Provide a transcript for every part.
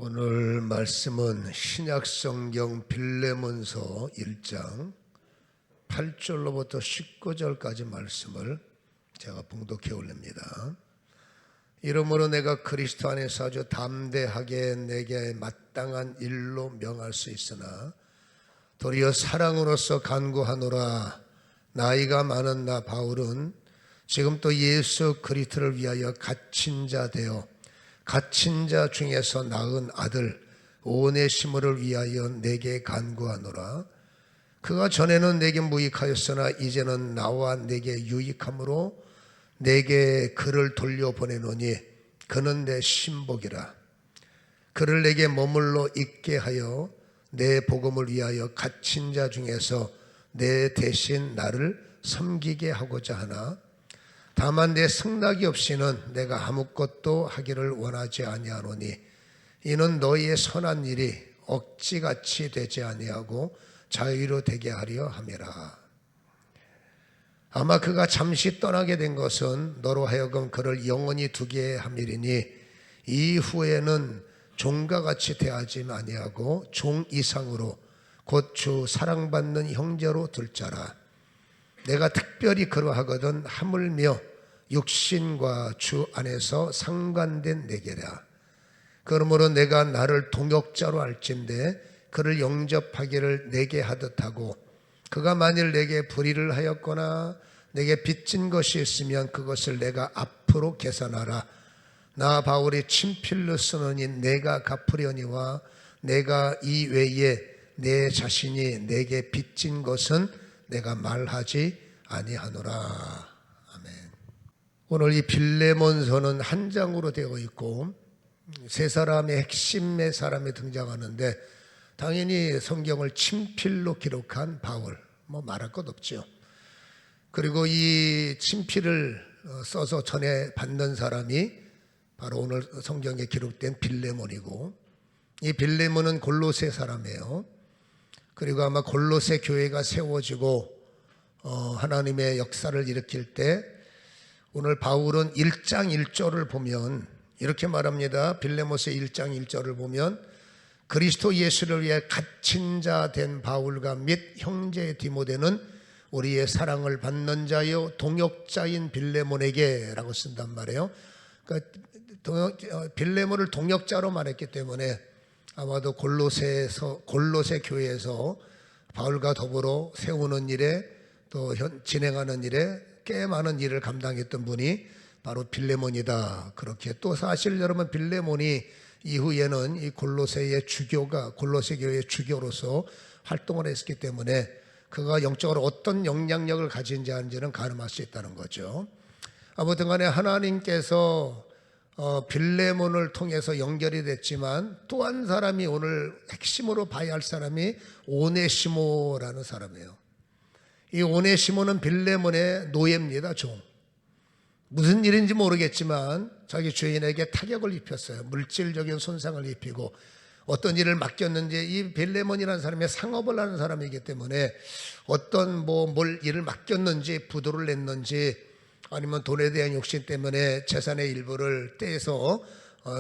오늘 말씀은 신약성경 빌레몬서 1장 8절로부터 19절까지 말씀을 제가 봉독해 올립니다. 이러므로 내가 그리스도 안에서 아주 담대하게 내게 마땅한 일로 명할 수 있으나 도리어 사랑으로서 간구하노라. 나이가 많은 나 바울은 지금 또 예수 그리스도를 위하여 갇힌 자 되어 갇힌 자 중에서 낳은 아들 오네시모를 위하여 내게 간구하노라. 그가 전에는 내게 무익하였으나 이제는 나와 내게 유익함으로 내게 그를 돌려보내노니 그는 내 신복이라. 그를 내게 머물러 있게 하여 내 복음을 위하여 갇힌 자 중에서 내 대신 나를 섬기게 하고자 하나 다만 내 승낙이 없이는 내가 아무것도 하기를 원하지 아니하노니 이는 너희의 선한 일이 억지같이 되지 아니하고 자유로 되게 하려 함이라. 아마 그가 잠시 떠나게 된 것은 너로 하여금 그를 영원히 두게 함이리니 이후에는 종과 같이 대하지 아니하고 종 이상으로 곧 주 사랑받는 형제로 둘 자라. 내가 특별히 그러하거든 하물며 육신과 주 안에서 상관된 내게라. 그러므로 내가 나를 동역자로 알진대 그를 영접하기를 내게 하듯 하고 그가 만일 내게 불의를 하였거나 내게 빚진 것이 있으면 그것을 내가 앞으로 계산하라. 나 바울이 친필로 쓰느니 내가 갚으려니와 내가 이 외에 내 자신이 내게 빚진 것은 내가 말하지 아니하노라. 아멘. 오늘 이 빌레몬서는 한 장으로 되어 있고 세 사람의 핵심의 사람이 등장하는데 당연히 성경을 친필로 기록한 바울, 말할 것 없죠. 그리고 이 친필을 써서 전해 받는 사람이 바로 오늘 성경에 기록된 빌레몬이고 이 빌레몬은 골로새 사람이에요. 그리고 아마 골로새 교회가 세워지고 하나님의 역사를 일으킬 때 오늘 바울은 1장 1절을 보면 이렇게 말합니다. 빌레몬서 1장 1절을 보면 그리스도 예수를 위해 갇힌 자 된 바울과 및 형제 디모데는 우리의 사랑을 받는 자요 동역자인 빌레몬에게 라고 쓴단 말이에요. 그러니까 빌레몬을 동역자로 말했기 때문에 아마도 골로새 교회에서 바울과 더불어 세우는 일에 또 진행하는 일에 꽤 많은 일을 감당했던 분이 바로 빌레몬이다. 그렇게 또 사실 여러분 빌레몬이 이후에는 이 골로새 교회의 주교로서 활동을 했기 때문에 그가 영적으로 어떤 영향력을 가진지 하는지는 가늠할 수 있다는 거죠. 아무튼 간에 하나님께서 빌레몬을 통해서 연결이 됐지만 또 한 사람이 오늘 핵심으로 봐야 할 사람이 오네시모라는 사람이에요. 이 오네시모는 빌레몬의 노예입니다. 종. 무슨 일인지 모르겠지만 자기 주인에게 타격을 입혔어요. 물질적인 손상을 입히고 어떤 일을 맡겼는지 이 빌레몬이라는 사람이 상업을 하는 사람이기 때문에 어떤 뭘 일을 맡겼는지 부도를 냈는지 아니면 돈에 대한 욕심 때문에 재산의 일부를 떼서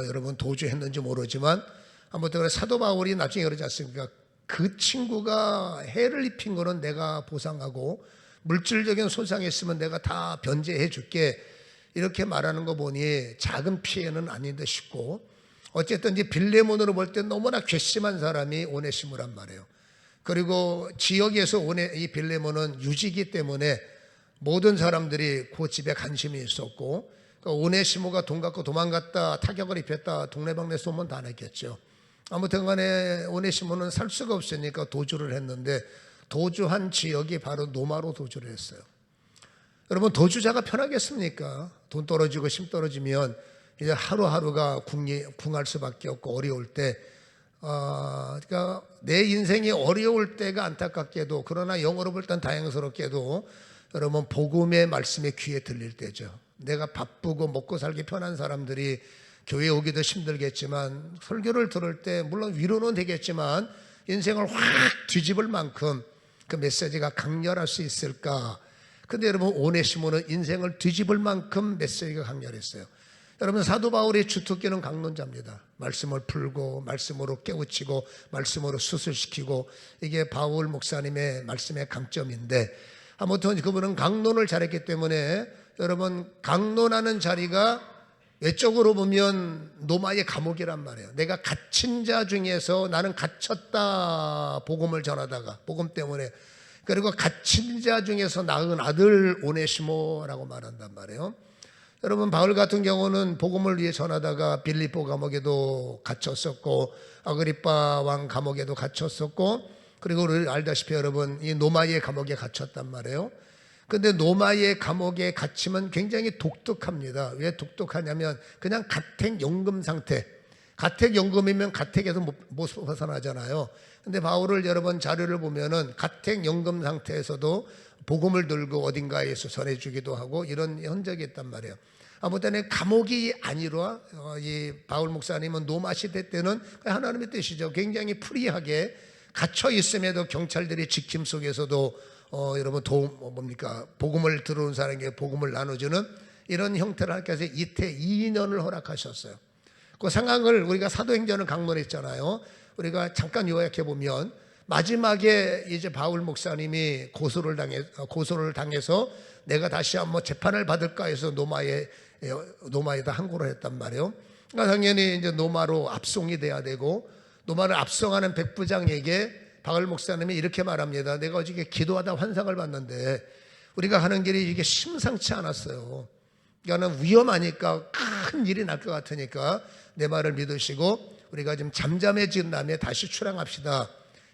여러분 도주했는지 모르지만 아무튼 사도 바울이 나중에 그러지 않습니까? 그 친구가 해를 입힌 거는 내가 보상하고 물질적인 손상이 있으면 내가 다 변제해 줄게 이렇게 말하는 거 보니 작은 피해는 아닌 듯 싶고 어쨌든 이 빌레몬으로 볼 때 너무나 괘씸한 사람이 오네시모란 말이에요. 그리고 지역에서 이 빌레몬은 유지기 때문에 모든 사람들이 그 집에 관심이 있었고 오네시모가 돈 갖고 도망갔다 타격을 입혔다 동네방네 소문 다 냈겠죠. 아무튼 간에 오네시모는 살 수가 없으니까 도주를 했는데 도주한 지역이 바로 노마로 도주를 했어요. 여러분 도주자가 편하겠습니까? 돈 떨어지고 심 떨어지면 이제 하루하루가 궁할 수밖에 없고 어려울 때 그러니까 내 인생이 어려울 때가 안타깝게도 그러나 영어로 볼 땐 다행스럽게도 여러분 복음의 말씀이 귀에 들릴 때죠. 내가 바쁘고 먹고 살기 편한 사람들이 교회 오기도 힘들겠지만 설교를 들을 때 물론 위로는 되겠지만 인생을 확 뒤집을 만큼 그 메시지가 강렬할 수 있을까? 근데 여러분 오네시모는 인생을 뒤집을 만큼 메시지가 강렬했어요. 여러분, 사도 바울의 주특기는 강론자입니다. 말씀을 풀고 말씀으로 깨우치고 말씀으로 수술시키고, 이게 바울 목사님의 말씀의 강점인데, 아무튼 그분은 강론을 잘했기 때문에 여러분, 강론하는 자리가 외적으로 보면 노마의 감옥이란 말이에요. 내가 갇힌 자 중에서 나는 갇혔다 복음을 전하다가, 복음 때문에, 그리고 갇힌 자 중에서 낳은 아들 오네시모라고 말한단 말이에요. 여러분, 바울 같은 경우는 복음을 위해 전하다가 빌립보 감옥에도 갇혔었고, 아그리빠 왕 감옥에도 갇혔었고, 그리고 우리 알다시피 여러분, 이 노마의 감옥에 갇혔단 말이에요. 근데 노마의 감옥에 갇히면 굉장히 독특합니다. 왜 독특하냐면, 그냥 가택연금 상태, 가택연금이면 가택에서 못 벗어나잖아요. 근데 바울을 여러분 자료를 보면은 가택연금 상태에서도 복음을 들고 어딘가에서 전해주기도 하고 이런 흔적이 있단 말이에요. 아무튼 감옥이 아니라 이 바울 목사님은 노마 시대 때는 하나님의 뜻이죠. 굉장히 프리하게 갇혀 있음에도 경찰들의 지킴 속에서도 여러분 복음을 들어온 사람에게 복음을 나눠주는 이런 형태를 하기 위해서 이태 2년을 허락하셨어요. 그 상황을 우리가 사도행전을 강론했잖아요. 우리가 잠깐 요약해 보면, 마지막에 이제 바울 목사님이 고소를 당해서 내가 다시 한번 재판을 받을까 해서 노마에다 항고를 했단 말이에요. 그러니까 당연히 이제 노마로 압송이 돼야 되고, 노마를 압송하는 백부장에게 바울 목사님이 이렇게 말합니다. 내가 어저께 기도하다 환상을 봤는데 우리가 가는 길이 이게 심상치 않았어요. 그러니까 위험하니까, 큰 일이 날 것 같으니까 내 말을 믿으시고 우리가 좀 잠잠해진 다음에 다시 출항합시다.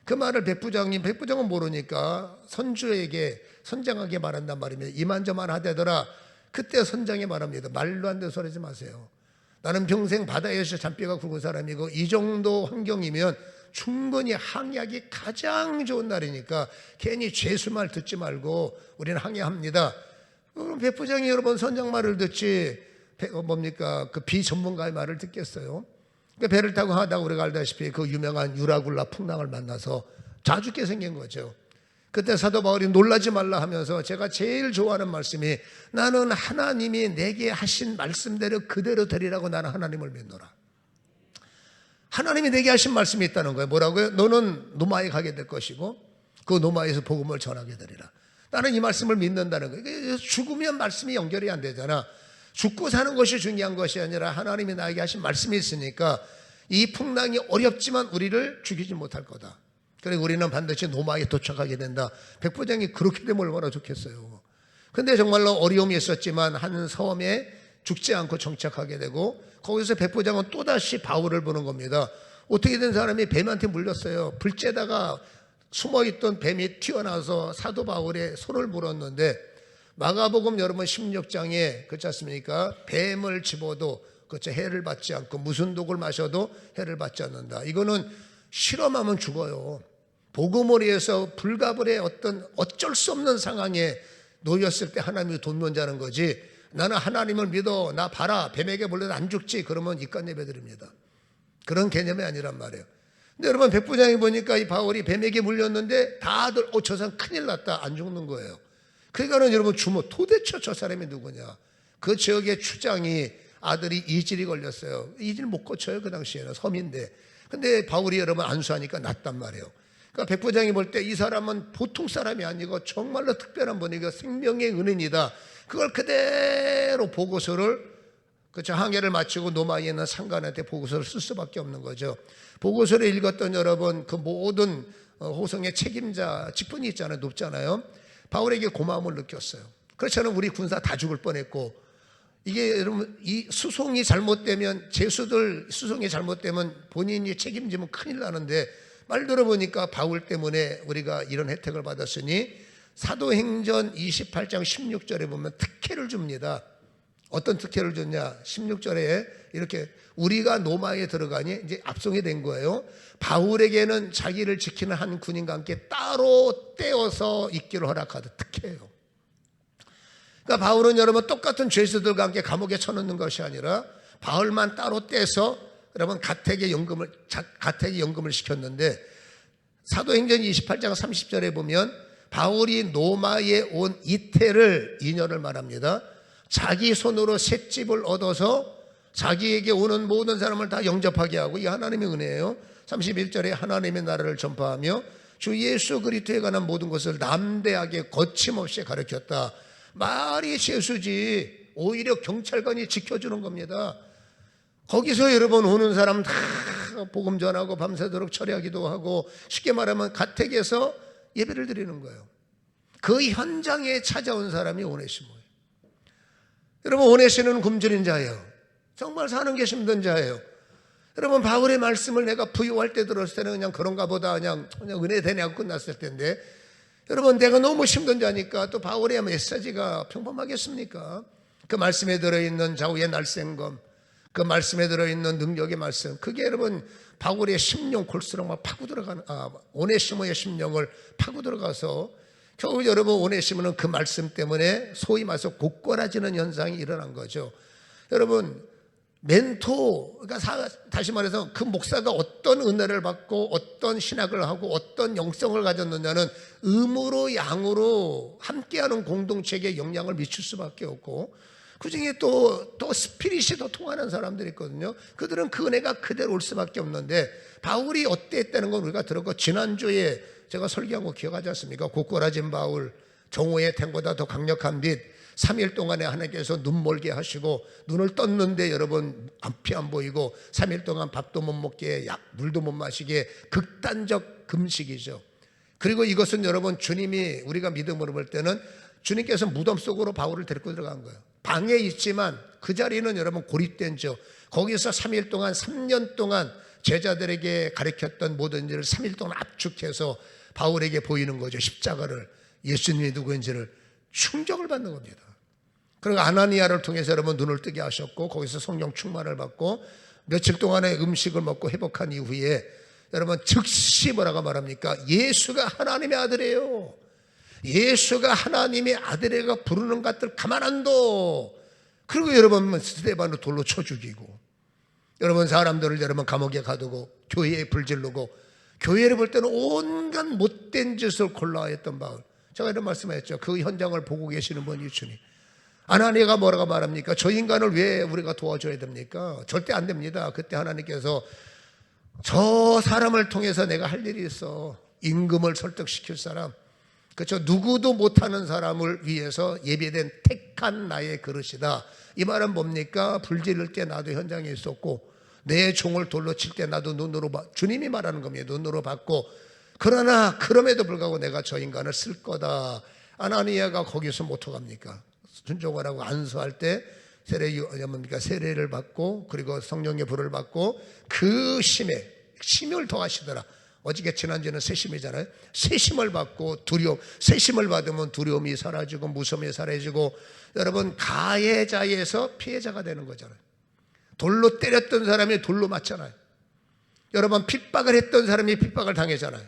그 말을 백부장은 모르니까 선주에게 선장에게 말한단 말입니다. 이만저만 하되더라. 그때 선장이 말합니다. 말도 안 되는 소리 하지 마세요. 나는 평생 바다에서 잔뼈가 굵은 사람이고, 이 정도 환경이면 충분히 항해하기 가장 좋은 날이니까 괜히 죄수말 듣지 말고 우리는 항해합니다. 그럼 백부장이 여러분 선장 말을 듣지 그 비전문가의 말을 듣겠어요? 그러니까 배를 타고 하다가 우리가 알다시피 그 유명한 유라굴라 풍랑을 만나서 자 죽게 생긴 거죠. 그때 사도 바울이 놀라지 말라 하면서 제가 제일 좋아하는 말씀이, 나는 하나님이 내게 하신 말씀대로 그대로 되리라고 나는 하나님을 믿노라. 하나님이 내게 하신 말씀이 있다는 거예요. 뭐라고요? 너는 노마에 가게 될 것이고 그 노마에서 복음을 전하게 되리라. 나는 이 말씀을 믿는다는 거예요. 죽으면 말씀이 연결이 안 되잖아. 죽고 사는 것이 중요한 것이 아니라 하나님이 나에게 하신 말씀이 있으니까 이 풍랑이 어렵지만 우리를 죽이지 못할 거다. 그리고 우리는 반드시 노마에 도착하게 된다. 백부장이 그렇게 되면 얼마나 좋겠어요. 근데 정말로 어려움이 있었지만 한 섬에 죽지 않고 정착하게 되고, 거기서 백부장은 또다시 바울을 보는 겁니다. 어떻게 된 사람이 뱀한테 물렸어요. 불째다가 숨어있던 뱀이 튀어나와서 사도 바울의 손을 물었는데, 마가복음 여러분 16장에 그렇지 않습니까? 뱀을 집어도 그렇죠, 해를 받지 않고 무슨 독을 마셔도 해를 받지 않는다. 이거는 실험하면 죽어요. 복음을 위해서 불가불의 어쩔 수 없는 상황에 놓였을 때 하나님이 돕는 자는 거지, 나는 하나님을 믿어, 나 봐라, 뱀에게 물려도 안 죽지, 그러면 이깟 예배 드립니다. 그런 개념이 아니란 말이에요. 근데 여러분, 백부장이 보니까 이 바울이 뱀에게 물렸는데 다들 저 사람 큰일 났다, 안 죽는 거예요. 그러니까는 여러분 도대체 저 사람이 누구냐. 그 지역의 추장이 아들이 이질이 걸렸어요. 이질 못 고쳐요, 그 당시에는. 섬인데. 근데 바울이 여러분 안수하니까 낫단 말이에요. 그러니까 백부장이 볼 때 이 사람은 보통 사람이 아니고 정말로 특별한 분이고 생명의 은인이다. 그걸 그대로 보고서를, 그렇죠, 항해를 마치고 노마에 있는 상관한테 보고서를 쓸 수밖에 없는 거죠. 보고서를 읽었던 여러분, 그 모든 호성의 책임자 직분이 있잖아요, 높잖아요. 바울에게 고마움을 느꼈어요. 그렇지 않으면 우리 군사 다 죽을 뻔했고, 이게 여러분, 이 수송이 잘못되면, 제수들 수송이 잘못되면 본인이 책임지면 큰일 나는데, 말 들어보니까 바울 때문에 우리가 이런 혜택을 받았으니 사도행전 28장 16절에 보면 특혜를 줍니다. 어떤 특혜를 줬냐? 16절에 이렇게, 우리가 노마에 들어가니 이제 압송이 된 거예요. 바울에게는 자기를 지키는 한 군인과 함께 따로 떼어서 있기를 허락하다. 특혜예요. 그러니까 바울은 여러분 똑같은 죄수들과 함께 감옥에 쳐넣는 것이 아니라 바울만 따로 떼서 여러분 가택의 연금을 시켰는데, 사도행전 28장 30절에 보면 바울이 노마에 온 이태를 2년을 말합니다. 자기 손으로 셋집을 얻어서 자기에게 오는 모든 사람을 다 영접하게 하고, 이게 하나님의 은혜예요. 31절에 하나님의 나라를 전파하며 주 예수 그리스도에 관한 모든 것을 남대하게 거침없이 가르쳤다. 말이 재수지 오히려 경찰관이 지켜주는 겁니다. 거기서 여러분 오는 사람 다 복음 전하고 밤새도록 철야기도 하고, 쉽게 말하면 가택에서 예배를 드리는 거예요. 그 현장에 찾아온 사람이 오네시모예요. 여러분, 오네시모는 굶주린 자예요. 정말 사는 게 힘든 자예요. 여러분, 바울의 말씀을 내가 부유할 때 들었을 때는 그냥 그런가 보다, 그냥 은혜 되냐고 끝났을 텐데, 여러분, 내가 너무 힘든 자니까 또 바울의 메시지가 평범하겠습니까? 그 말씀에 들어있는 좌우의 날쌘검, 그 말씀에 들어있는 능력의 말씀, 그게 여러분 바울의 심령 골수록 막 파고 들어가는, 오네시모의 심령을 파고 들어가서 결국 여러분 오네시모는 그 말씀 때문에 소위 말해서 고꼬라지는 현상이 일어난 거죠. 여러분, 멘토, 그러니까 다시 말해서 그 목사가 어떤 은혜를 받고 어떤 신학을 하고 어떤 영성을 가졌느냐는 음으로 양으로 함께하는 공동체에 영향을 미칠 수밖에 없고, 그 중에 또 스피릿이 더 통하는 사람들이 있거든요. 그들은 그 은혜가 그대로 올 수밖에 없는데, 바울이 어땠다는 건 우리가 들었고, 지난주에 제가 설교한 거 기억하지 않습니까? 고꼬라진 바울, 정오의 탱보다 더 강력한 빛, 3일 동안에 하나님께서 눈 멀게 하시고, 눈을 떴는데 여러분 앞이 안 보이고 3일 동안 밥도 못 먹게 물도 못 마시게 극단적 금식이죠. 그리고 이것은 여러분 주님이, 우리가 믿음으로 볼 때는 주님께서 무덤 속으로 바울을 데리고 들어간 거예요. 방에 있지만 그 자리는 여러분 고립된죠. 거기서 3일 동안 3년 동안 제자들에게 가르쳤던 모든 일을 3일 동안 압축해서 바울에게 보이는 거죠. 십자가를, 예수님이 누구인지를 충격을 받는 겁니다. 그리고 아나니아를 통해서 여러분 눈을 뜨게 하셨고, 거기서 성령 충만을 받고 며칠 동안의 음식을 먹고 회복한 이후에 여러분 즉시 뭐라고 말합니까? 예수가 하나님의 아들이에요. 예수가 하나님의 아들이라고 부르는 것들 가만 안 둬. 그리고 여러분 스데반을 돌로 쳐 죽이고, 여러분 사람들을 여러분 감옥에 가두고 교회에 불질르고, 교회를 볼 때는 온갖 못된 짓을 골라했던 바울. 제가 이런 말씀했죠. 그 현장을 보고 계시는 분이 주님. 아나니아가 뭐라고 말합니까? 저 인간을 왜 우리가 도와줘야 됩니까? 절대 안 됩니다. 그때 하나님께서 저 사람을 통해서 내가 할 일이 있어. 임금을 설득시킬 사람, 그렇죠? 누구도 못하는 사람을 위해서 예배된 택한 나의 그릇이다. 이 말은 뭡니까? 불 지를 때 나도 현장에 있었고, 내 종을 돌로 칠 때 나도 눈으로 주님이 말하는 겁니다. 눈으로 봤고, 그러나 그럼에도 불구하고 내가 저 인간을 쓸 거다. 아나니아가 거기서 못 어갑니까? 순종을 하고 안수할 때 세례를 받고, 그리고 성령의 불을 받고, 그 심을 더하시더라. 어저께 지난주에는 세심이잖아요. 세심을 받고 두려움, 세심을 받으면 두려움이 사라지고 무서움이 사라지고, 여러분 가해자에서 피해자가 되는 거잖아요. 돌로 때렸던 사람이 돌로 맞잖아요. 여러분 핍박을 했던 사람이 핍박을 당하잖아요.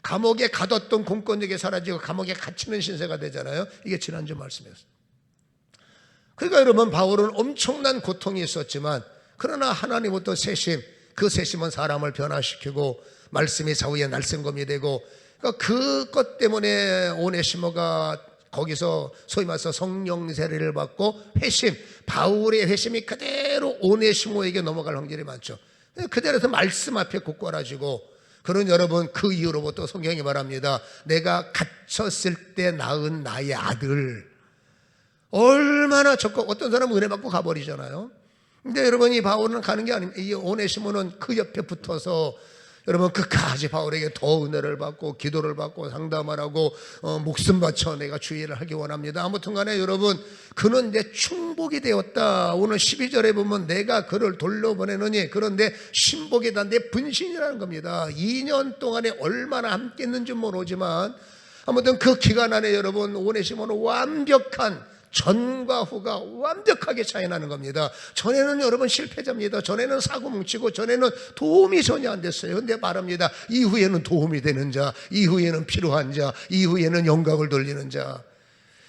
감옥에 가뒀던 공권력이 사라지고 감옥에 갇히는 신세가 되잖아요. 이게 지난주 말씀이었어요. 그러니까 여러분 바울은 엄청난 고통이 있었지만, 그러나 하나님부터 세심, 그 세심은 사람을 변화시키고 말씀이 좌우에 날쌘검이 되고, 그러니까 그것 때문에 오네시모가 거기서 소위 말해서 성령 세례를 받고 회심, 바울의 회심이 그대로 오네시모에게 넘어갈 확률이 많죠. 그대로서 말씀 앞에 굳건해지고, 그런 여러분 그 이후로부터 성경이 말합니다. 내가 갇혔을 때 낳은 나의 아들. 얼마나 적극, 어떤 사람은 은혜 받고 가버리잖아요. 근데 여러분 이 바울은 가는 게 아닙니다. 이 오네시모는 그 옆에 붙어서 여러분 끝까지 바울에게 더 은혜를 받고 기도를 받고 상담을 하고 목숨 바쳐 내가 주의를 하기 원합니다. 아무튼 간에 여러분 그는 내 충복이 되었다. 오늘 12절에 보면 내가 그를 돌려보내느니 그런데 신복이다, 내 분신이라는 겁니다. 2년 동안에 얼마나 함께 했는지 모르지만 아무튼 그 기간 안에 여러분 오네시모는 완벽한, 전과 후가 완벽하게 차이 나는 겁니다. 전에는 여러분 실패자입니다. 전에는 사고 뭉치고 전에는 도움이 전혀 안 됐어요. 근데 말합니다. 이후에는 도움이 되는 자, 이후에는 필요한 자, 이후에는 영광을 돌리는 자.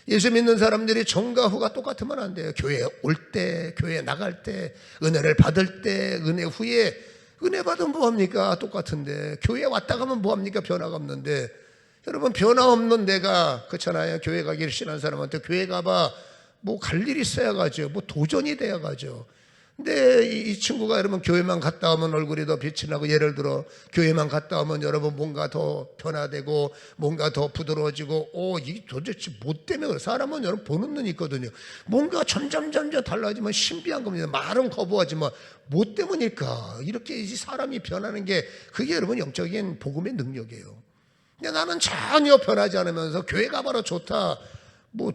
예수 믿는 사람들이 전과 후가 똑같으면 안 돼요. 교회 올 때, 교회 나갈 때, 은혜를 받을 때, 은혜 후에, 은혜 받으면 뭐합니까? 똑같은데. 교회 왔다 가면 뭐합니까? 변화가 없는데. 여러분 변화 없는 내가, 그렇잖아요. 교회 가기를 싫어하는 사람한테 교회 가봐, 뭐 갈 일 있어야 가죠. 뭐 도전이 돼야 가죠. 근데 이 친구가 여러분 교회만 갔다 오면 얼굴이 더 빛이 나고, 예를 들어 교회만 갔다 오면 여러분 뭔가 더 변화되고 뭔가 더 부드러워지고, 이게 도대체 뭐 때문에 그래? 사람은 여러분 보는 눈이 있거든요. 뭔가 점점 달라지면 신비한 겁니다. 말은 거부하지만 뭐 때문일까? 이렇게 이 사람이 변하는 게, 그게 여러분 영적인 복음의 능력이에요. 근데 나는 전혀 변하지 않으면서 교회 가봐라 좋다, 뭐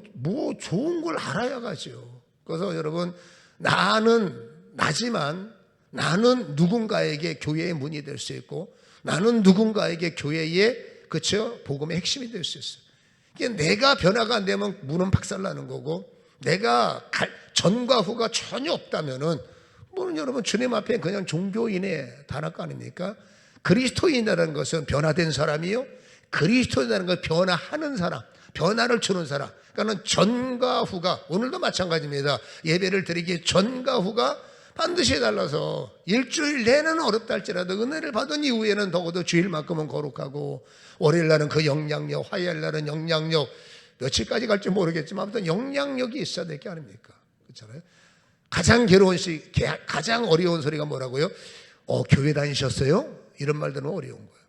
좋은 걸 알아야 가죠. 그래서 여러분, 나지만 나는 누군가에게 교회의 문이 될 수 있고, 나는 누군가에게 교회의, 그렇죠, 복음의 핵심이 될 수 있어요. 그러니까 내가 변화가 안 되면 문은 박살나는 거고, 내가 전과 후가 전혀 없다면은 뭐는 여러분 주님 앞에 그냥 종교인의 단합가 아닙니까? 그리스도인이라는 것은 변화된 사람이요, 그리스도인이라는 걸 변화하는 사람, 변화를 주는 사람. 그러니까 전과 후가, 오늘도 마찬가지입니다. 예배를 드리기 전과 후가 반드시 달라서, 일주일 내는 어렵다 할지라도 은혜를 받은 이후에는 적어도 주일만큼은 거룩하고, 월요일날은 그 영향력, 화요일날은 영향력, 며칠까지 갈지 모르겠지만 아무튼 영향력이 있어야 될 게 아닙니까? 그렇잖아요. 가장 가장 어려운 소리가 뭐라고요? 교회 다니셨어요? 이런 말들은 어려운 거예요.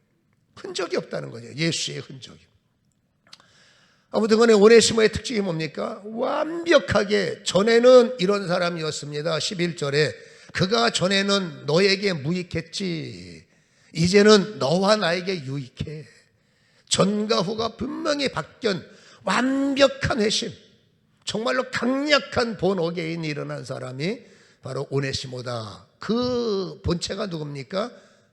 흔적이 없다는 거죠. 예수의 흔적이. 아무튼 간에 오네시모의 특징이 뭡니까? 완벽하게, 전에는 이런 사람이었습니다. 11절에 그가 전에는 너에게 무익했지, 이제는 너와 나에게 유익해. 전과 후가 분명히 바뀐 완벽한 회심, 정말로 강력한 본어게인이 일어난 사람이 바로 오네시모다. 그 본체가 누굽니까?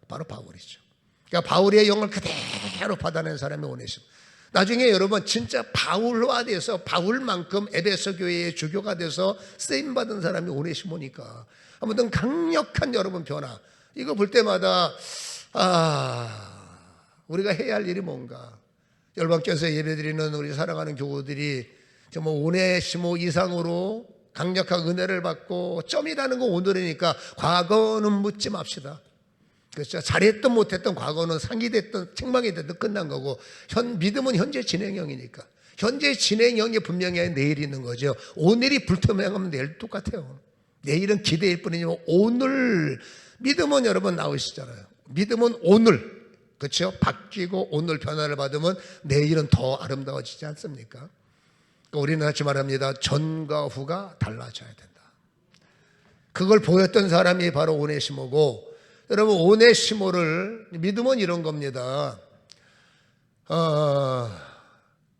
바로 바울이죠. 그러니까 바울의 영을 그대로 받아낸 사람이 오네시모. 나중에 여러분 진짜 바울화돼서, 바울만큼 에베소 교회의 주교가 돼서 쓰임받은 사람이 오네시모니까, 아무튼 강력한 여러분 변화, 이거 볼 때마다 우리가 해야 할 일이 뭔가. 열방교회에서 예배드리는 우리 사랑하는 교우들이 정말 오네시모 이상으로 강력한 은혜를 받고, 점이라는 건 오늘이니까 과거는 묻지 맙시다. 그렇죠. 잘했든 못했든 과거는 상이 됐든 책망이 됐든 끝난 거고, 믿음은 현재 진행형이니까, 현재 진행형이 분명히 내일이 있는 거죠. 오늘이 불투명하면 내일 똑같아요. 내일은 기대일 뿐이지만 오늘, 믿음은 여러분 나오시잖아요. 믿음은 오늘, 그렇죠, 바뀌고 오늘 변화를 받으면 내일은 더 아름다워지지 않습니까? 그러니까 우리는 하지 말합니다. 전과 후가 달라져야 된다. 그걸 보였던 사람이 바로 오네시모고, 여러분 오네시모를, 믿음은 이런 겁니다.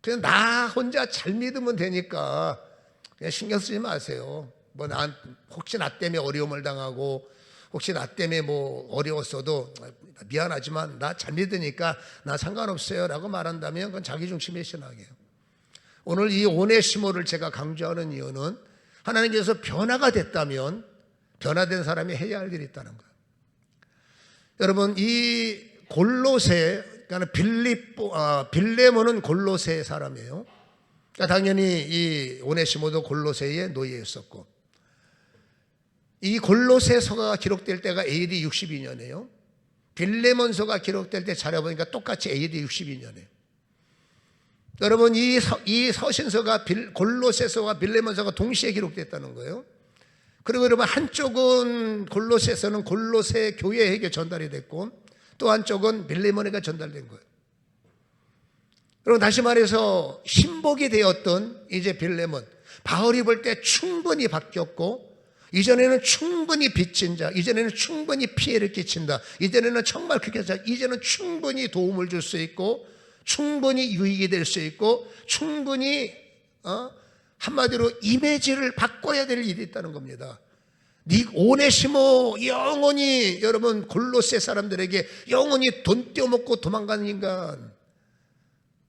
그냥 나 혼자 잘 믿으면 되니까 그냥 신경 쓰지 마세요. 혹시 나 때문에 어려움을 당하고, 혹시 나 때문에 뭐 어려웠어도 미안하지만 나 잘 믿으니까 나 상관없어요 라고 말한다면 그건 자기중심의 신앙이에요. 오늘 이 오네시모를 제가 강조하는 이유는, 하나님께서 변화가 됐다면 변화된 사람이 해야 할 일이 있다는 거예요. 여러분, 이 골로새, 그러니까 빌레몬은 골로새 사람이에요. 그러니까 당연히 이 오네시모도 골로새의 노예였었고, 이 골로새서가 기록될 때가 AD 62년이에요. 빌레몬서가 기록될 때 찾아보니까 똑같이 AD 62년이에요. 여러분, 이 서신서가 골로새서와 빌레몬서가 동시에 기록됐다는 거예요. 그리고 여러분, 한쪽은 골로새서는 골로새 교회에게 전달이 됐고, 또 한쪽은 빌레몬에게 전달된 거예요. 여러분, 다시 말해서 신복이 되었던 이제 빌레몬, 바울이 볼 때 충분히 바뀌었고, 이전에는 충분히 빚진 자, 이전에는 충분히 피해를 끼친다, 이전에는 정말 그렇게 자, 이제는 충분히 도움을 줄 수 있고, 충분히 유익이 될 수 있고, 충분히 한마디로 이미지를 바꿔야 될 일이 있다는 겁니다. 오네시모 영원히, 여러분 골로새 사람들에게 영원히 돈 떼어먹고 도망가는 인간,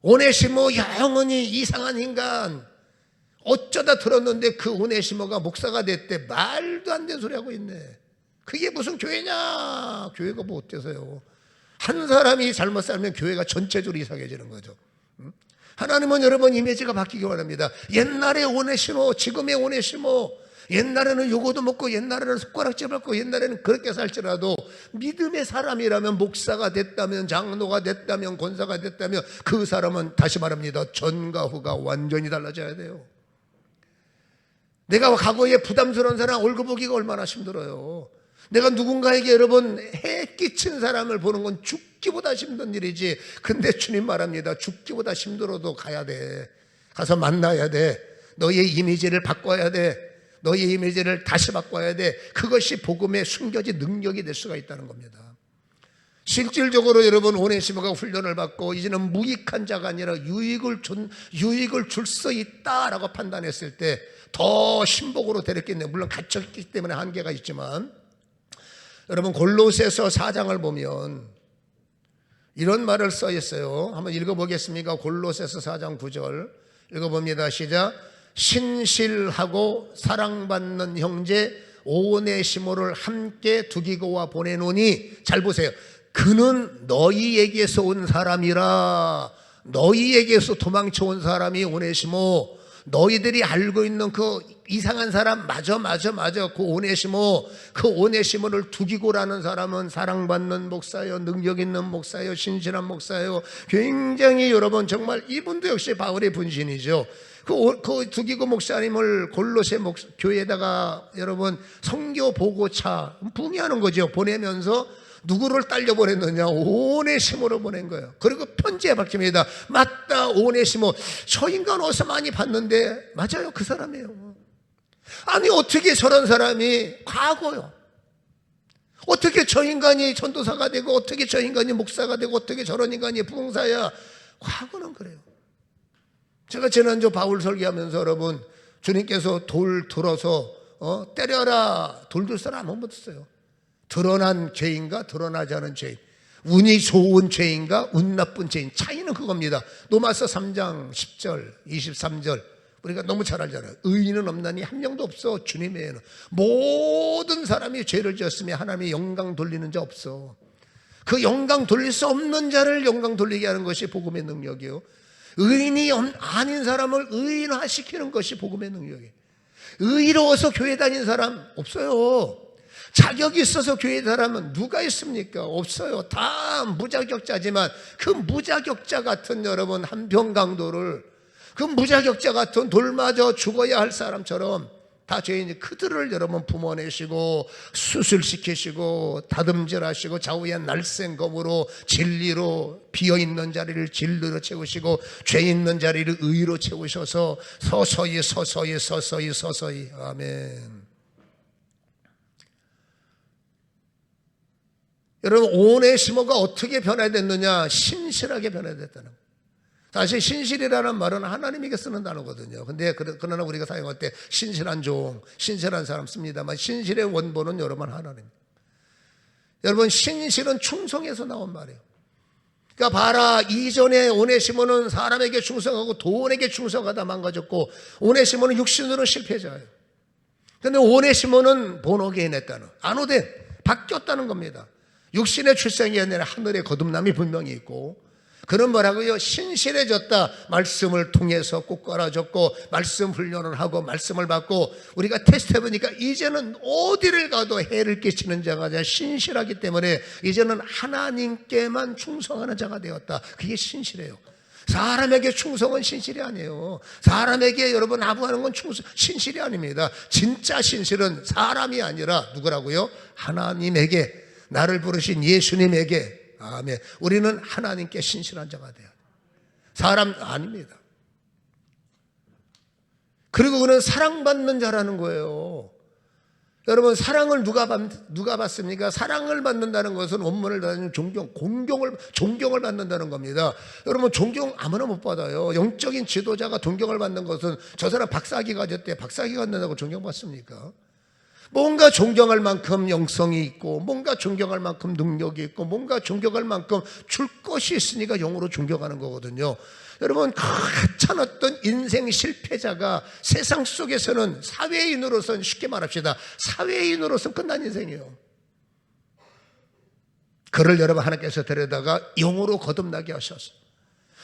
오네시모 영원히 이상한 인간, 어쩌다 들었는데 그 오네시모가 목사가 됐대. 말도 안 되는 소리 하고 있네. 그게 무슨 교회냐? 교회가 뭐 어때서요? 한 사람이 잘못 살면 교회가 전체적으로 이상해지는 거죠. 하나님은 여러분 이미지가 바뀌기 원합니다. 옛날에 오네시모, 지금의 오네시모, 옛날에는 요거도 먹고, 옛날에는 손가락질 밟고, 옛날에는 그렇게 살지라도 믿음의 사람이라면, 목사가 됐다면, 장로가 됐다면, 권사가 됐다면, 그 사람은 다시 말합니다, 전과 후가 완전히 달라져야 돼요. 내가 과거에 부담스러운 사람 얼굴 보기가 얼마나 힘들어요. 내가 누군가에게 여러분 해 끼친 사람을 보는 건 죽기보다 힘든 일이지. 근데 주님 말합니다. 죽기보다 힘들어도 가야 돼. 가서 만나야 돼. 너의 이미지를 바꿔야 돼. 너의 이미지를 다시 바꿔야 돼. 그것이 복음의 숨겨진 능력이 될 수가 있다는 겁니다. 실질적으로 여러분 오네시모가 훈련을 받고 이제는 무익한 자가 아니라 유익을 줄 수 있다라고 판단했을 때 더 신복으로 데렸겠네요. 물론 갇혔기 때문에 한계가 있지만, 여러분 골로새서 4장을 보면 이런 말을 써 있어요. 한번 읽어보겠습니까? 골로새서 4장 9절 읽어봅니다. 시작. 신실하고 사랑받는 형제 오네시모를 함께 두기고와 보내노니, 잘 보세요. 그는 너희에게서 온 사람이라. 너희에게서 도망쳐 온 사람이 오네시모. 너희들이 알고 있는 그 이상한 사람, 맞아. 그 오네시모를 두기고라는 사람은 사랑받는 목사요, 능력 있는 목사요, 신실한 목사요. 굉장히 여러분 정말 이분도 역시 바울의 분신이죠. 그 두기고 목사님을 골로새 교회에다가 여러분 선교 보고차 붕이하는 거죠. 보내면서 누구를 딸려 보냈느냐? 오네시모로 보낸 거예요. 그리고 편지에 박힙니다. 맞다, 오네시모. 저 인간 어디서 많이 봤는데, 맞아요, 그 사람이에요. 아니 어떻게 저런 사람이 과거요. 어떻게 저 인간이 전도사가 되고, 어떻게 저 인간이 목사가 되고, 어떻게 저런 인간이 부흥사야. 과거는 그래요. 제가 지난주 바울 설교하면서 여러분, 주님께서 돌 들어서 때려라, 돌 들 사람 한 번 없어요. 드러난 죄인과 드러나지 않은 죄인, 운이 좋은 죄인과 운 나쁜 죄인, 차이는 그겁니다. 로마서 3장 10절 23절 우리가 너무 잘 알잖아요. 의인은 없나니 한 명도 없어 주님 외에는. 모든 사람이 죄를 지었으며 하나님이 영광 돌리는 자 없어. 그 영광 돌릴 수 없는 자를 영광 돌리게 하는 것이 복음의 능력이요, 의인이 아닌 사람을 의인화시키는 것이 복음의 능력이에요. 의로워서 교회 다닌 사람 없어요. 자격이 있어서 교회 사람은 누가 있습니까? 없어요. 다 무자격자지만 그 무자격자 같은 여러분 한평강도를, 그 무자격자 같은 돌맞아 죽어야 할 사람처럼 다 죄인이, 그들을 여러분 품어내시고 수술시키시고 다듬질하시고 좌우에 날쌘검으로 진리로 비어있는 자리를 진리로 채우시고 죄 있는 자리를 의로 채우셔서 서서히 아멘. 여러분 오네시모가 어떻게 변화됐느냐? 신실하게 변화됐다는 거예요. 사실 신실이라는 말은 하나님에게 쓰는 단어거든요. 근데 그러나 우리가 사용할 때 신실한 종, 신실한 사람 씁니다만 신실의 원본은 여러분 하나님. 여러분 신실은 충성에서 나온 말이에요. 그러니까 봐라, 이전에 오네시모는 사람에게 충성하고 돈에게 충성하다 망가졌고, 오네시모는 육신으로 실패자예요. 그런데 오네시모는 본어게인 단어, 안오된, 바뀌었다는 겁니다. 육신의 출생이 아니라 하늘의 거듭남이 분명히 있고, 그는 뭐라고요? 신실해졌다. 말씀을 통해서 꼭 깔아줬고, 말씀 훈련을 하고 말씀을 받고, 우리가 테스트해보니까 이제는 어디를 가도 해를 끼치는 자가 아니라 신실하기 때문에 이제는 하나님께만 충성하는 자가 되었다. 그게 신실해요. 사람에게 충성은 신실이 아니에요. 사람에게 여러분 아부하는 건 신실이 아닙니다. 진짜 신실은 사람이 아니라 누구라고요? 하나님에게, 나를 부르신 예수님에게. 아멘. 우리는 하나님께 신실한 자가 돼요. 사람 아닙니다. 그리고 그는 사랑받는 자라는 거예요. 여러분 사랑을 누가 받습니까? 사랑을 받는다는 것은 원문을 다니는 존경을 받는다는 겁니다. 여러분 존경 아무나 못 받아요. 영적인 지도자가 존경을 받는 것은 저 사람 박사학위 가졌대, 박사학위 갖는다고 존경받습니까? 뭔가 존경할 만큼 영성이 있고, 뭔가 존경할 만큼 능력이 있고, 뭔가 존경할 만큼 줄 것이 있으니까 영으로 존경하는 거거든요. 여러분 귀찮았던 인생 실패자가 세상 속에서는 사회인으로서는, 쉽게 말합시다, 사회인으로서는 끝난 인생이에요. 그를 여러분 하나님께서 데려다가 영으로 거듭나게 하셔서,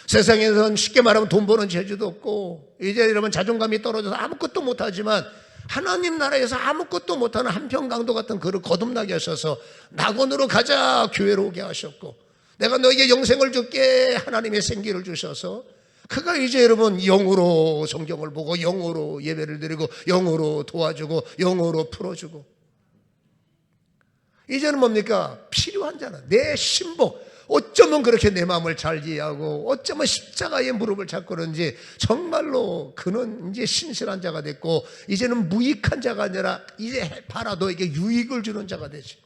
세상에서는 쉽게 말하면 돈 버는 재주도 없고 이제 여러분 자존감이 떨어져서 아무것도 못하지만 하나님 나라에서 아무것도 못하는 한평강도 같은 그를 거듭나게 하셔서 낙원으로 가자 교회로 오게 하셨고, 내가 너에게 영생을 줄게 하나님의 생기를 주셔서 그가 이제 여러분 영으로 성경을 보고 영으로 예배를 드리고 영으로 도와주고 영으로 풀어주고, 이제는 뭡니까? 필요한 자는 내 신복, 어쩌면 그렇게 내 마음을 잘 이해하고 어쩌면 십자가에 무릎을 잡고 그런지 정말로 그는 이제 신실한 자가 됐고, 이제는 무익한 자가 아니라 이제 팔아도에게 유익을 주는 자가 되지.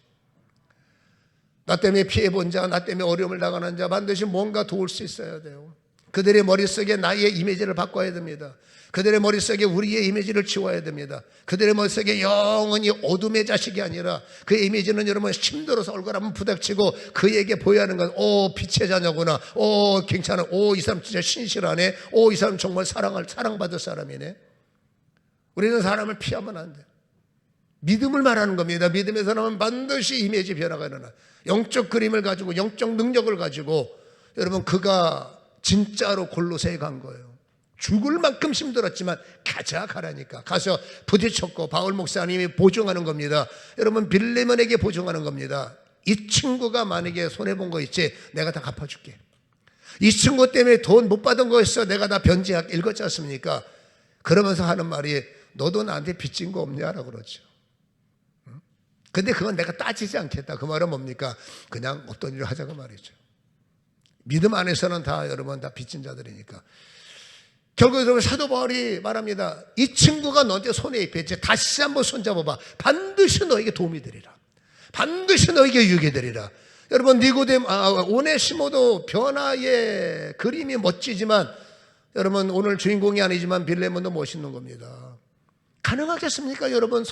나 때문에 피해본 자, 나 때문에 어려움을 당하는 자 반드시 뭔가 도울 수 있어야 돼요. 그들의 머릿속에 나의 이미지를 바꿔야 됩니다. 그들의 머릿속에 우리의 이미지를 치워야 됩니다. 그들의 머릿속에 영원히 어둠의 자식이 아니라 그 이미지는 여러분 힘들어서 얼굴 한번 부닥치고 그에게 보여야 하는 건, 오 빛의 자녀구나, 오 괜찮아, 오 이 사람 진짜 신실하네, 오 이 사람 정말 사랑받을 사람이네. 우리는 사람을 피하면 안 돼. 믿음을 말하는 겁니다. 믿음의 사람은 반드시 이미지 변화가 일어나. 영적 그림을 가지고 영적 능력을 가지고 여러분 그가 진짜로 골로새에 간 거예요. 죽을 만큼 힘들었지만 가라니까 가서 부딪혔고, 바울 목사님이 보증하는 겁니다. 여러분 빌레몬에게 보증하는 겁니다. 이 친구가 만약에 손해본 거 있지, 내가 다 갚아줄게. 이 친구 때문에 돈 못 받은 거 있어, 내가 다 변제할게. 읽었지 않습니까? 그러면서 하는 말이, 너도 나한테 빚진 거 없냐라고 그러죠. 근데 그건 내가 따지지 않겠다. 그 말은 뭡니까? 그냥 어떤 일을 하자고 말이죠. 믿음 안에서는 다 여러분 다 빚진 자들이니까. 결국 여러분 사도 바울이 말합니다. 이 친구가 너한테 손에 입혔지, 다시 한번 손잡아봐. 반드시 너에게 도움이 되리라. 반드시 너에게 유익이 되리라. 여러분 오네시모도 변화의 그림이 멋지지만, 여러분 오늘 주인공이 아니지만 빌레몬도 멋있는 겁니다. 가능하겠습니까? 여러분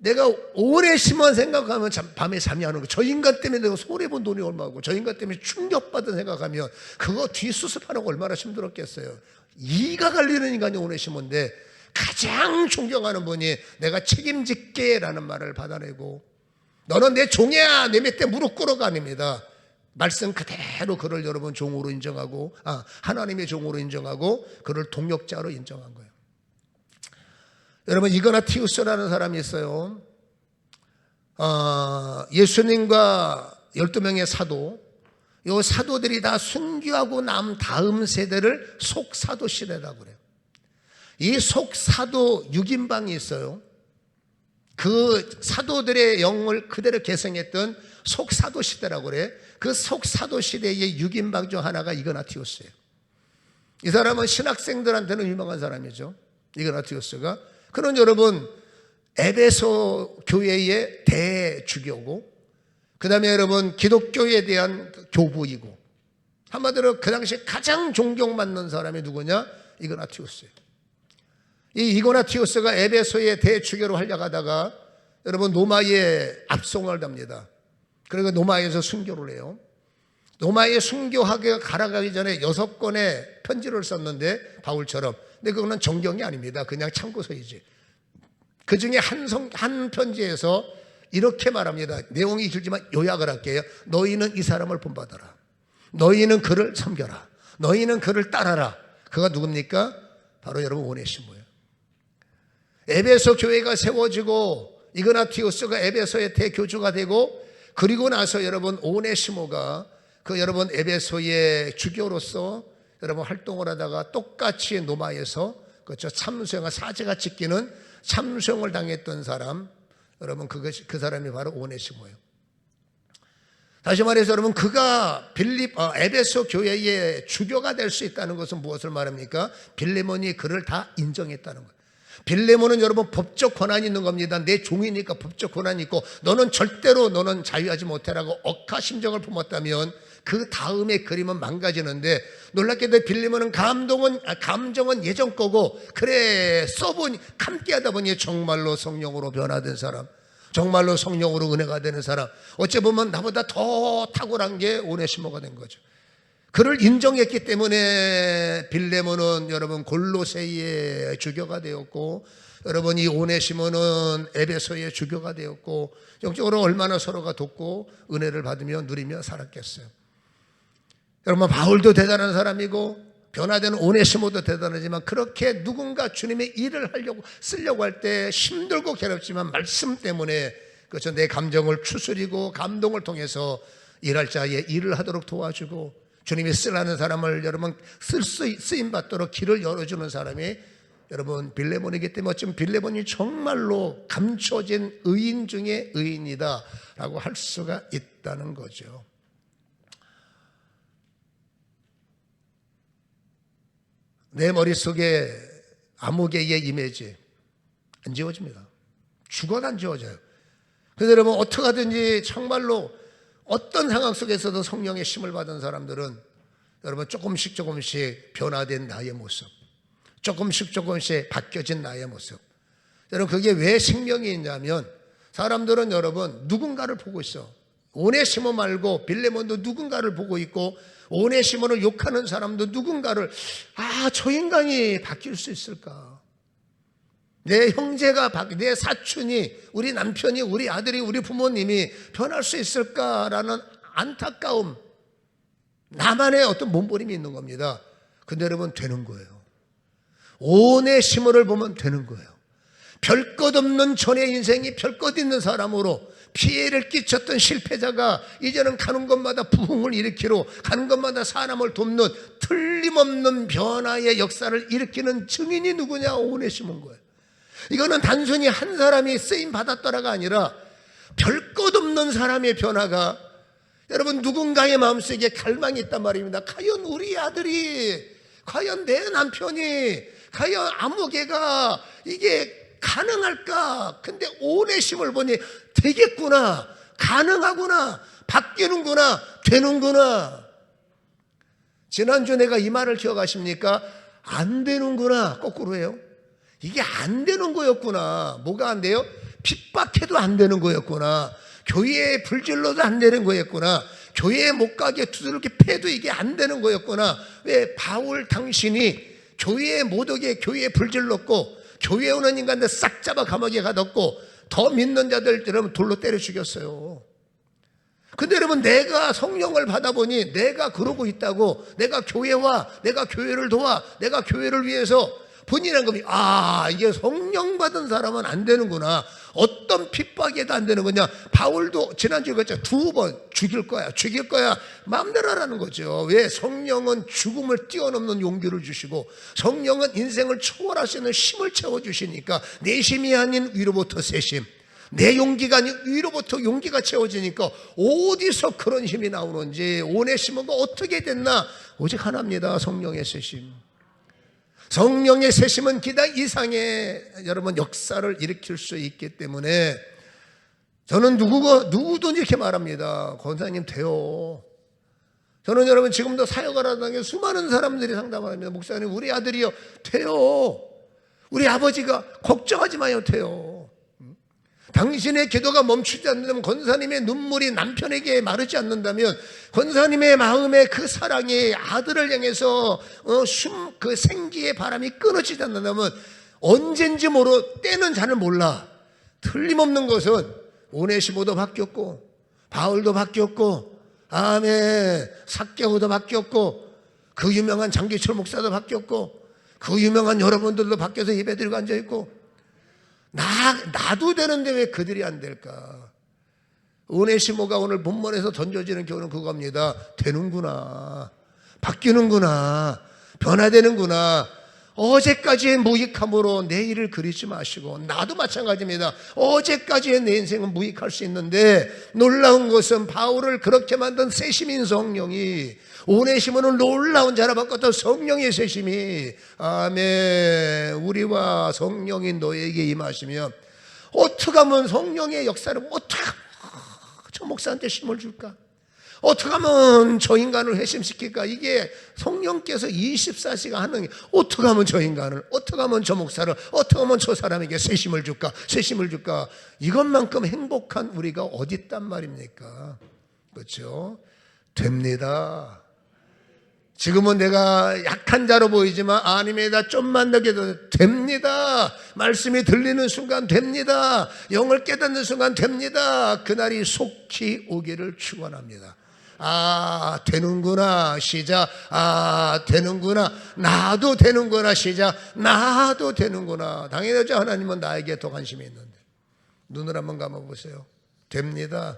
내가 오네시모만 생각하면 밤에 잠이 안 오고, 저 인간 때문에 내가 손해본 돈이 얼마고, 저 인간 때문에 충격받은 생각하면 그거 뒷수습하는 거 얼마나 힘들었겠어요. 이가 갈리는 인간이 오네시모인데, 가장 존경하는 분이 내가 책임질게 라는 말을 받아내고, 너는 내 종이야, 내 밑에 무릎 꿇어가 아닙니다. 말씀 그대로 그를 여러분 종으로 인정하고, 하나님의 종으로 인정하고 그를 동역자로 인정한 거예요. 여러분 이그나티우스라는 사람이 있어요. 예수님과 12명의 사도, 이 사도들이 다 순교하고 남 다음 세대를 속사도 시대라고 그래요. 이 속사도 6인방이 있어요. 그 사도들의 영을 그대로 계승했던 속사도 시대라고 그래. 그 속사도 시대의 6인방 중 하나가 이그나티우스예요. 이 사람은 신학생들한테는 유명한 사람이죠. 이그나티우스가. 그는 여러분 에베소 교회의 대주교고, 그 다음에 여러분 기독교에 대한 교부이고, 한마디로 그 당시에 가장 존경받는 사람이 누구냐? 이그나티우스예요. 이 이그나티우스가 에베소의 대주교로 활약하다가 여러분 로마에 압송을 답니다. 그리고 로마에서 순교를 해요. 로마에 순교하게 갈아가기 전에 6권의 편지를 썼는데, 바울처럼. 근데 그거는 정경이 아닙니다. 그냥 참고서이지. 그 중에 한 편지에서 이렇게 말합니다. 내용이 길지만 요약을 할게요. 너희는 이 사람을 본받아라. 너희는 그를 섬겨라. 너희는 그를 따라라. 그가 누굽니까? 바로 여러분 오네시모예요. 에베소 교회가 세워지고 이그나티우스가 에베소의 대교주가 되고, 그리고 나서 여러분 오네시모가 그 여러분 에베소의 주교로서 여러분 활동을 하다가 똑같이 로마에서 그렇죠, 참수형과 사제가 찢기는 참수형을 당했던 사람, 여러분 그 사람이 바로 오네시모예요. 다시 말해서 여러분 그가 에베소 교회의 주교가 될 수 있다는 것은 무엇을 말합니까? 빌레몬이 그를 다 인정했다는 거예요. 빌레몬은 여러분 법적 권한이 있는 겁니다. 내 종이니까 법적 권한이 있고, 너는 절대로 자유하지 못해라고 억하심정을 품었다면 그 다음에 그림은 망가지는데, 놀랍게도 빌레몬은 감정은 예전 거고, 그래 써보니 함께 하다 보니 정말로 성령으로 변화된 사람, 정말로 성령으로 은혜가 되는 사람, 어찌 보면 나보다 더 탁월한 게 오네시모가 된 거죠. 그를 인정했기 때문에 빌레몬은 여러분 골로새의 주교가 되었고, 여러분 이 오네시모는 에베소의 주교가 되었고, 영적으로 얼마나 서로가 돕고 은혜를 받으며 누리며 살았겠어요. 여러분 바울도 대단한 사람이고 변화된 오네시모도 대단하지만, 그렇게 누군가 주님의 일을 쓰려고 할 때 힘들고 괴롭지만 말씀 때문에 그렇죠, 내 감정을 추스리고 감동을 통해서 일할 자에 일을 하도록 도와주고, 주님이 쓰라는 사람을 여러분 쓰임 받도록 길을 열어주는 사람이 여러분 빌레몬이기 때문에 어쩌면 빌레몬이 정말로 감춰진 의인 중에 의인이다 라고 할 수가 있다는 거죠. 내 머릿속에 아무개의 이미지 안 지워집니다. 죽어도 안 지워져요. 그래서 여러분 어떻게 하든지 정말로 어떤 상황 속에서도 성령의 힘을 받은 사람들은 여러분 조금씩 변화된 나의 모습, 조금씩 바뀌어진 나의 모습. 여러분 그게 왜 생명이 있냐면 사람들은 여러분 누군가를 보고 있어. 오네시모 말고 빌레몬도 누군가를 보고 있고 오네시모를 욕하는 사람도 누군가를 저 인간이 바뀔 수 있을까? 내 형제가, 내 사촌이, 우리 남편이, 우리 아들이, 우리 부모님이 변할 수 있을까라는 안타까움, 나만의 어떤 몸부림이 있는 겁니다. 근데 여러분 되는 거예요. 오네시모를 보면 되는 거예요. 별 것 없는 전의 인생이 별 것 있는 사람으로 피해를 끼쳤던 실패자가 이제는 가는 곳마다 부흥을 일으키러 가는 곳마다 사람을 돕는 틀림없는 변화의 역사를 일으키는 증인이 누구냐? 오네시모인 거예요. 이거는 단순히 한 사람이 쓰임 받았더라가 아니라 별 것 없는 사람의 변화가 여러분 누군가의 마음속에 갈망이 있단 말입니다. 과연 우리 아들이, 과연 내 남편이, 과연 아무개가 이게 가능할까? 근데 오네심을 보니 되겠구나, 가능하구나, 바뀌는구나, 되는구나. 지난주 내가 이 말을 기억하십니까? 안 되는구나, 거꾸로 해요. 이게 안 되는 거였구나. 뭐가 안 돼요? 핍박해도 안 되는 거였구나. 교회에 불질러도 안 되는 거였구나. 교회에 못 가게 두들겨 패도 이게 안 되는 거였구나. 왜? 바울 당신이 교회에 못 오게 교회에 불질렀고 교회에 오는 인간들 싹 잡아 감옥에 가뒀고 더 믿는 자들은 돌로 때려 죽였어요. 근데 여러분 내가 성령을 받아보니 내가 그러고 있다고, 내가 교회와 내가 교회를 도와, 내가 교회를 위해서 본인한 겁니다. 이게 성령 받은 사람은 안 되는구나. 어떤 핍박에도 안 되는 거냐. 바울도 지난주에 그랬죠. 2번 죽일 거야 마음대로 하라는 거죠. 왜? 성령은 죽음을 뛰어넘는 용기를 주시고 성령은 인생을 초월할 수 있는 힘을 채워주시니까 내 힘이 아닌 위로부터 새 힘, 내 용기가 아닌 위로부터 용기가 채워지니까 어디서 그런 힘이 나오는지, 오네시모가 어떻게 됐나? 오직 하나입니다. 성령의 새 힘. 성령의 세심은 기다 이상의 여러분 역사를 일으킬 수 있기 때문에 저는 누구든지 이렇게 말합니다. 권사님 돼요. 저는 여러분 지금도 사역을 하는 게 수많은 사람들이 상담합니다. 목사님 우리 아들이요 돼요. 우리 아버지가 걱정하지 마요 돼요. 당신의 기도가 멈추지 않는다면, 권사님의 눈물이 남편에게 마르지 않는다면, 권사님의 마음에 그 사랑이 아들을 향해서 그 생기의 바람이 끊어지지 않는다면 언젠지 때는 잘 몰라. 틀림없는 것은 오네시모도 바뀌었고 바울도 바뀌었고 아멘 삭개오도 바뀌었고 그 유명한 장기철 목사도 바뀌었고 그 유명한 여러분들도 바뀌어서 예배드리고 앉아있고, 나도 되는데 왜 그들이 안 될까? 오네시모가 오늘 본문에서 던져지는 교훈은 그겁니다. 되는구나, 바뀌는구나, 변화되는구나. 어제까지의 무익함으로 내일을 그리지 마시고, 나도 마찬가지입니다. 어제까지의 내 인생은 무익할 수 있는데 놀라운 것은 바울을 그렇게 만든 세심인 성령이 오네시모는 놀라운 자라 바꿨던 성령의 세심이 아멘 우리와 성령인 너에게 임하시면 어떻게 하면 성령의 역사를 어떻게 저 목사한테 힘을 줄까? 어떻게 하면 저 인간을 회심시킬까? 이게 성령께서 24시간 하는 게 어떻게 하면 저 인간을, 어떻게 하면 저 목사를, 어떻게 하면 저 사람에게 세심을 줄까? 세심을 줄까? 이것만큼 행복한 우리가 어디 있단 말입니까? 그렇죠? 됩니다. 지금은 내가 약한 자로 보이지만 아닙니다. 좀만 더 기도 됩니다. 말씀이 들리는 순간 됩니다. 영을 깨닫는 순간 됩니다. 그날이 속히 오기를 축원합니다. 되는구나 시작. 되는구나, 나도 되는구나 시작. 나도 되는구나. 당연하죠. 하나님은 나에게 더 관심이 있는데. 눈을 한번 감아보세요. 됩니다.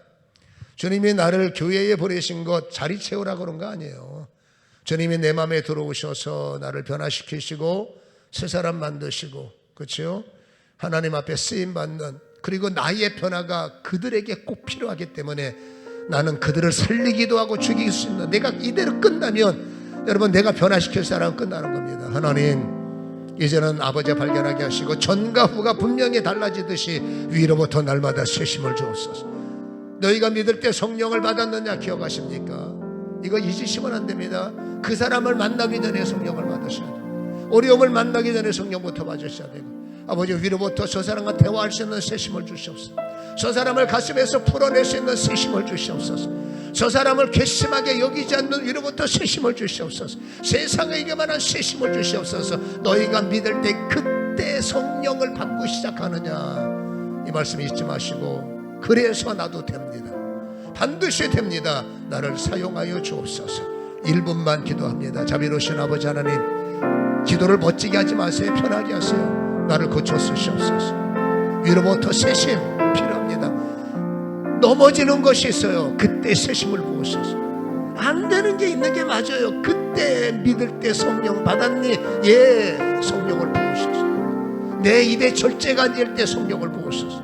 주님이 나를 교회에 보내신 것 자리 채우라고 그런 거 아니에요. 주님이 내 마음에 들어오셔서 나를 변화시키시고 새 사람 만드시고, 그렇죠? 하나님 앞에 쓰임받는, 그리고 나의 변화가 그들에게 꼭 필요하기 때문에 나는 그들을 살리기도 하고 죽일 수 있는, 내가 이대로 끝나면 여러분 내가 변화시킬 사람은 끝나는 겁니다. 하나님 이제는 아버지 발견하게 하시고 전과 후가 분명히 달라지듯이 위로부터 날마다 쇄심을 주옵소서. 너희가 믿을 때 성령을 받았느냐 기억하십니까? 이거 잊으시면 안 됩니다. 그 사람을 만나기 전에 성령을 받으셔야 돼요. 어려움을 만나기 전에 성령부터 받으셔야 되고, 아버지 위로부터 저 사람과 대화할 수 있는 쇄심을 주시옵소서. 저 사람을 가슴에서 풀어낼 수 있는 쇄심을 주시옵소서. 저 사람을 괘씸하게 여기지 않는 위로부터 쇄심을 주시옵소서. 세상에게만한 쇄심을 주시옵소서. 너희가 믿을 때 그때 성령을 받고 시작하느냐, 이 말씀 잊지 마시고, 그래서 나도 됩니다. 반드시 됩니다. 나를 사용하여 주옵소서. 1분만 기도합니다. 자비로우신 아버지 하나님, 기도를 멋지게 하지 마세요. 편하게 하세요. 나를 고쳐 쓰시옵소서. 위로부터 쇄심 필요합니다. 넘어지는 것이 있어요. 그때 쇄심을 부으셔서. 안 되는 게 있는 게 맞아요. 그때 믿을 때 성령 받았니? 예, 성령을 부으셔서. 내 입에 절제가 안 될 때 성령을 부으셔서.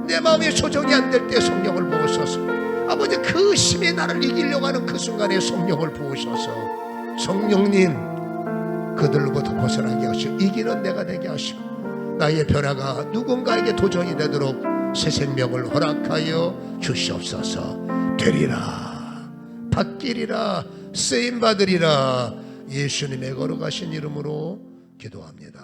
내 마음에 조정이 안 될 때 성령을 부으셔서. 아버지 그 힘이 나를 이기려고 하는 그 순간에 성령을 부으셔서 성령님 그들로부터 벗어나게 하시고 이기는 내가 되게 하시고 나의 변화가 누군가에게 도전이 되도록 새 생명을 허락하여 주시옵소서. 되리라, 바뀌리라, 쓰임받으리라. 예수님의 걸어가신 이름으로 기도합니다.